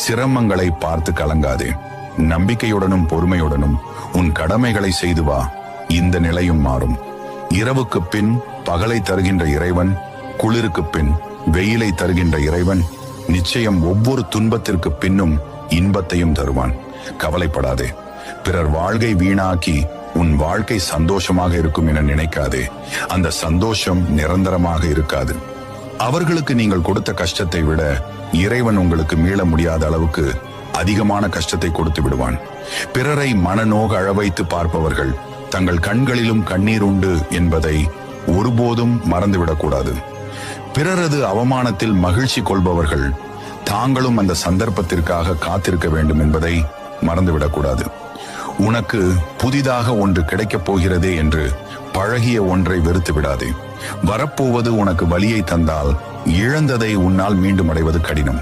சிரமங்களை பார்த்து கலங்காதே. நம்பிக்கையுடனும் பொறுமையுடனும் உன் கடமைகளை செய்து வா. இந்த நிலையும் மாறும். இரவுக்கு பின் பகலை தருகின்ற இறைவன், குளிருக்கு பின் வெயிலை தருகின்ற இறைவன் நிச்சயம் ஒவ்வொரு துன்பத்திற்கு பின்னும் இன்பத்தையும் தருவான். கவலைப்படாதே. பிறர் வாழ்க்கை வீணாக்கி உன் வாழ்க்கை சந்தோஷமாக இருக்கும் என நினைக்காதே. அந்த சந்தோஷம் நிரந்தரமாக இருக்காது. அவர்களுக்கு நீங்கள் கொடுத்த கஷ்டத்தை விட இறைவன் உங்களுக்கு மீள முடியாத அளவுக்கு அதிகமான கஷ்டத்தை கொடுத்து விடுவான். பிறரை மனநோக அழவைத்து பார்ப்பவர்கள் தங்கள் கண்களிலும் கண்ணீர் உண்டு என்பதை ஒருபோதும் மறந்துவிடக்கூடாது. பிறரது அவமானத்தில் மகிழ்ச்சி கொள்பவர்கள் தாங்களும் அந்த சந்தர்ப்பத்திற்காக காத்திருக்க வேண்டும் என்பதை மறந்துவிடக்கூடாது. உனக்கு புதிதாக ஒன்று கிடைக்கப் போகிறதே என்று பழகிய ஒன்றை வெறுத்து விடாதே. வரப்போவது உனக்கு வலியை தந்தால் இழந்ததை உன்னால் மீண்டும் அடைவது கடினம்.